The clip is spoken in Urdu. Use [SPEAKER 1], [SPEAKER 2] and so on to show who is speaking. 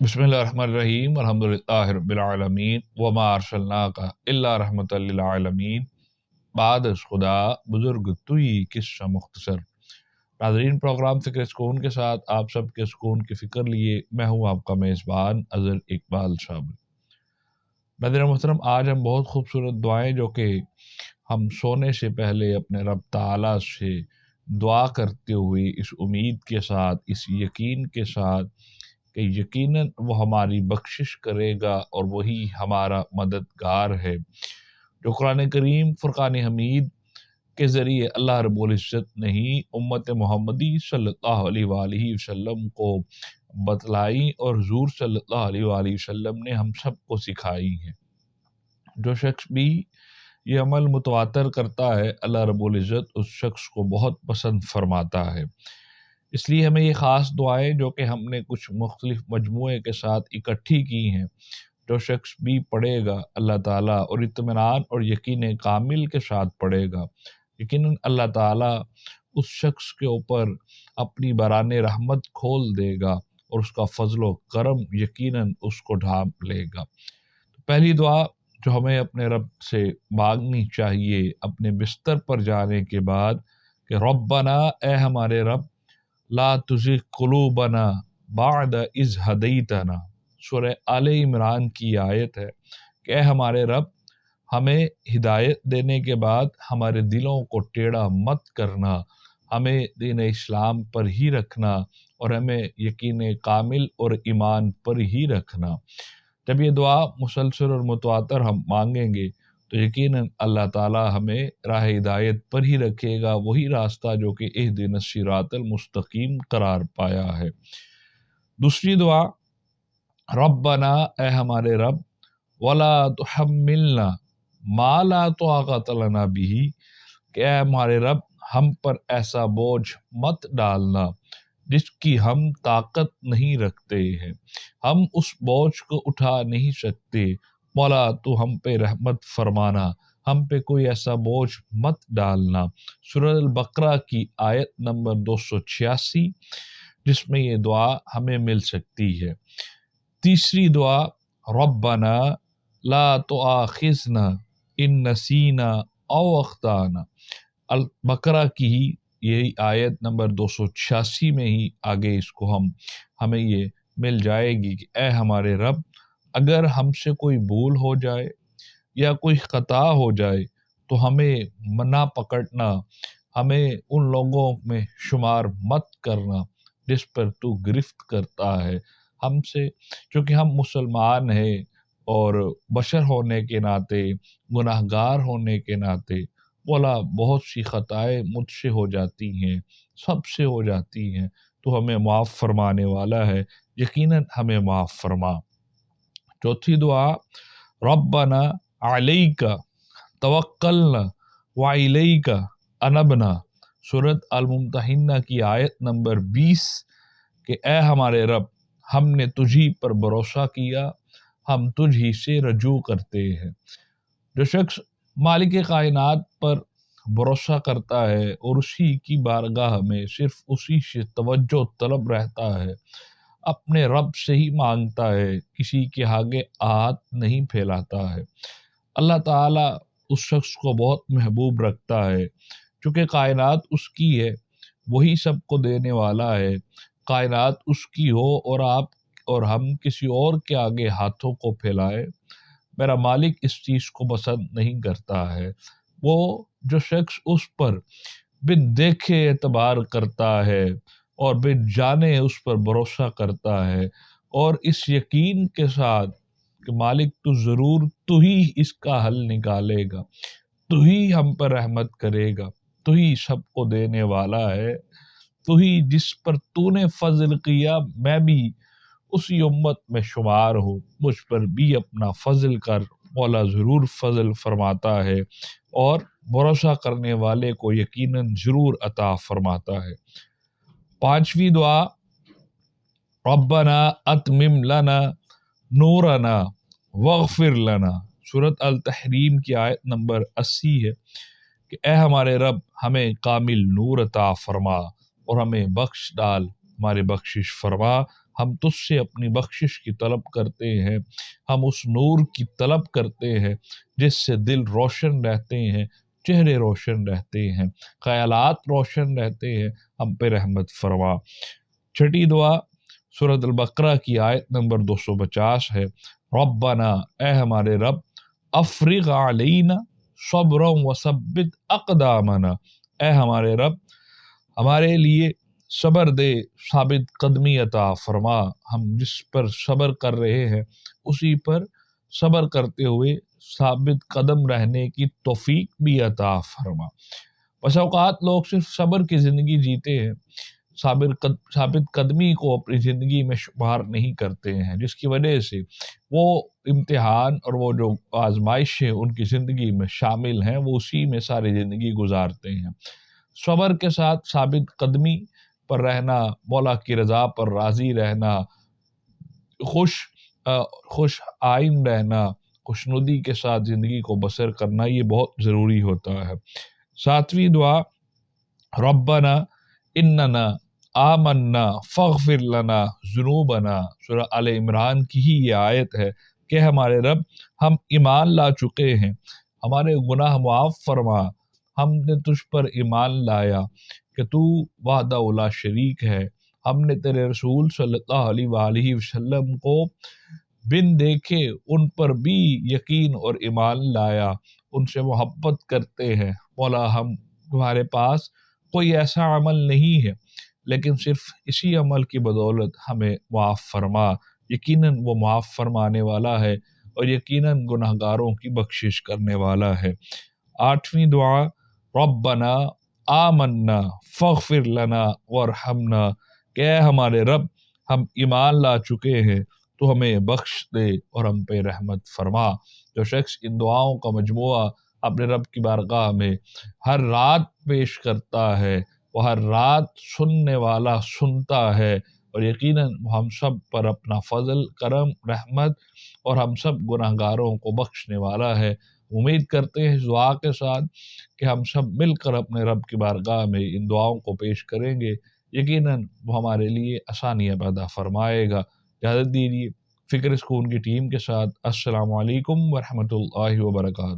[SPEAKER 1] بسم اللہ الرحمن الرحیم الحمدللہ رب العالمین وما ارسلناک الا رحمۃ للعالمین بعد از خدا بزرگ توئی قصہ مختصر۔ ناظرین، پروگرام فکر سکون کے ساتھ آپ سب کے سکون کی فکر لیے میں ہوں آپ کا میزبان اظہر اقبال صاحب۔ ناظرین محترم، آج ہم بہت خوبصورت دعائیں جو کہ ہم سونے سے پہلے اپنے رب تعالیٰ سے دعا کرتے ہوئے اس امید کے ساتھ، اس یقین کے ساتھ کہ یقیناً وہ ہماری بخشش کرے گا اور وہی ہمارا مددگار ہے، جو قرآن کریم فرقان حمید کے ذریعے اللہ رب العزت نے ہی امت محمدی صلی اللہ علیہ وآلہ وسلم کو بتلائی اور حضور صلی اللہ علیہ وآلہ وسلم نے ہم سب کو سکھائی ہے۔ جو شخص بھی یہ عمل متواتر کرتا ہے، اللہ رب العزت اس شخص کو بہت پسند فرماتا ہے۔ اس لیے ہمیں یہ خاص دعائیں جو کہ ہم نے کچھ مختلف مجموعے کے ساتھ اکٹھی کی ہیں، جو شخص بھی پڑھے گا اللہ تعالیٰ اور اطمینان اور یقین کامل کے ساتھ پڑھے گا، یقیناً اللہ تعالیٰ اس شخص کے اوپر اپنی باران رحمت کھول دے گا اور اس کا فضل و کرم یقیناً اس کو ڈھانپ لے گا۔ پہلی دعا جو ہمیں اپنے رب سے مانگنی چاہیے اپنے بستر پر جانے کے بعد کہ ربنا، اے ہمارے رب، لا تزغ قلوبنا بعد اذ ہدیتنا، سورہ آل عمران کی آیت ہے کہ اے ہمارے رب، ہمیں ہدایت دینے کے بعد ہمارے دلوں کو ٹیڑھا مت کرنا، ہمیں دین اسلام پر ہی رکھنا اور ہمیں یقین کامل اور ایمان پر ہی رکھنا۔ جب یہ دعا مسلسل اور متواتر ہم مانگیں گے تو یقیناً اللہ تعالیٰ ہمیں راہ ہدایت پر ہی رکھے گا، وہی راستہ جو کہ اہدنا الصراط المستقیم قرار پایا ہے۔ دوسری دعا، ربنا، اے ہمارے رب، ولا تحملنا ما لا طاقت لنا به، کہ اے ہمارے رب، ہم پر ایسا بوجھ مت ڈالنا جس کی ہم طاقت نہیں رکھتے ہیں، ہم اس بوجھ کو اٹھا نہیں سکتے۔ مولا تو ہم پہ رحمت فرمانا، ہم پہ کوئی ایسا بوجھ مت ڈالنا۔ سورہ البقرہ کی آیت نمبر 286 جس میں یہ دعا ہمیں مل سکتی ہے۔ تیسری دعا، ربنا لا تؤاخذنا ان نسینا او اخطانا، البقرہ کی ہی یہی آیت نمبر 286 میں ہی آگے اس کو ہمیں یہ مل جائے گی کہ اے ہمارے رب، اگر ہم سے کوئی بھول ہو جائے یا کوئی خطا ہو جائے تو ہمیں نہ پکڑنا، ہمیں ان لوگوں میں شمار مت کرنا جس پر تو گرفت کرتا ہے ہم سے، چونکہ ہم مسلمان ہیں اور بشر ہونے کے ناطے، گناہگار ہونے کے ناطے، مولا بہت سی خطائیں مجھ سے ہو جاتی ہیں، سب سے ہو جاتی ہیں، تو ہمیں معاف فرمانے والا ہے، یقیناً ہمیں معاف فرما۔ چوتھی دعا، ربنا علیک توکلنا وإلیک انبنا، سورۃ الممتحنہ کی آیت نمبر 20 کہ اے ہمارے رب، ہم نے تجھی پر بھروسہ کیا، ہم تجھی سے رجوع کرتے ہیں۔ جو شخص مالک کائنات پر بھروسہ کرتا ہے اور اسی کی بارگاہ میں صرف اسی سے توجہ طلب رہتا ہے، اپنے رب سے ہی مانگتا ہے، کسی کے آگے ہاتھ نہیں پھیلاتا ہے، اللہ تعالیٰ اس شخص کو بہت محبوب رکھتا ہے، چونکہ کائنات اس کی ہے، وہی سب کو دینے والا ہے۔ کائنات اس کی ہو اور آپ اور ہم کسی اور کے آگے ہاتھوں کو پھیلائے، میرا مالک اس چیز کو پسند نہیں کرتا ہے۔ وہ جو شخص اس پر بن دیکھے اعتبار کرتا ہے اور بن جانے اس پر بھروسہ کرتا ہے اور اس یقین کے ساتھ کہ مالک تو ہی اس کا حل نکالے گا، تو ہی ہم پر رحمت کرے گا، تو ہی سب کو دینے والا ہے، تو ہی جس پر تو نے فضل کیا میں بھی اسی امت میں شمار ہوں، مجھ پر بھی اپنا فضل کر، مولا ضرور فضل فرماتا ہے اور بھروسہ کرنے والے کو یقیناً ضرور عطا فرماتا ہے۔ پانچویں دعا، ربنا اتمم لنا نورنا واغفر لنا، سورۃ التحریم کی آیت نمبر 80 ہے کہ اے ہمارے رب، ہمیں کامل نور عطا فرما اور ہمیں بخش ڈال، ہمارے بخشش فرما، ہم تجھ سے اپنی بخشش کی طلب کرتے ہیں، ہم اس نور کی طلب کرتے ہیں جس سے دل روشن رہتے ہیں، چہرے روشن رہتے ہیں، خیالات روشن رہتے ہیں، ہم پہ رحمت فرما۔ چھٹی دعا سورۃ البقرہ کی آیت نمبر 250 ہے، ربنا، اے ہمارے رب، افرغ علینا صبرا وثبت اقدامنا، اے ہمارے رب ہمارے لیے صبر دے، ثابت قدمی عطا فرما، ہم جس پر صبر کر رہے ہیں اسی پر صبر کرتے ہوئے ثابت قدم رہنے کی توفیق بھی عطا فرما۔ بس اوقات لوگ صرف صبر کی زندگی جیتے ہیں، ثابت قدمی کو اپنی زندگی میں شمار نہیں کرتے ہیں، جس کی وجہ سے وہ امتحان اور وہ جو آزمائشیں ان کی زندگی میں شامل ہیں وہ اسی میں ساری زندگی گزارتے ہیں۔ صبر کے ساتھ ثابت قدمی پر رہنا، مولا کی رضا پر راضی رہنا، خوش آئین رہنا، خوشنودی کے ساتھ زندگی کو بسر کرنا، یہ بہت ضروری ہوتا ہے۔ ساتویں دعا ربنا اننا آمنا فاغفر لنا ذنوبنا، سورہ آل عمران کی ہی یہ آیت ہے کہ ہمارے رب ہم ایمان لا چکے ہیں، ہمارے گناہ معاف فرما، ہم نے تجھ پر ایمان لایا کہ تو وحدہ لا شریک ہے، ہم نے تیرے رسول صلی اللہ علیہ وآلہ وسلم کو بن دیکھے ان پر بھی یقین اور ایمان لایا، ان سے محبت کرتے ہیں۔ مولا ہم تمہارے پاس کوئی ایسا عمل نہیں ہے لیکن صرف اسی عمل کی بدولت ہمیں معاف فرما، یقیناً وہ معاف فرمانے والا ہے اور یقیناً گناہگاروں کی بخشش کرنے والا ہے۔ آٹھویں دعا ربنا آمنا فاغفر لنا وارحمنا، کہ اے ہمارے رب ہم ایمان لا چکے ہیں تو ہمیں بخش دے اور ہم پہ رحمت فرما۔ جو شخص ان دعاؤں کا مجموعہ اپنے رب کی بارگاہ میں ہر رات پیش کرتا ہے، وہ ہر رات سننے والا سنتا ہے، اور یقیناً ہم سب پر اپنا فضل، کرم، رحمت اور ہم سب گناہگاروں کو بخشنے والا ہے۔ امید کرتے ہیں اس دعا کے ساتھ کہ ہم سب مل کر اپنے رب کی بارگاہ میں ان دعاؤں کو پیش کریں گے، یقیناً وہ ہمارے لیے آسانیاں پیدا فرمائے گا۔ اجازت دیجیے فکر سکون کی ٹیم کے ساتھ السلام علیکم ورحمۃ اللہ وبرکاتہ۔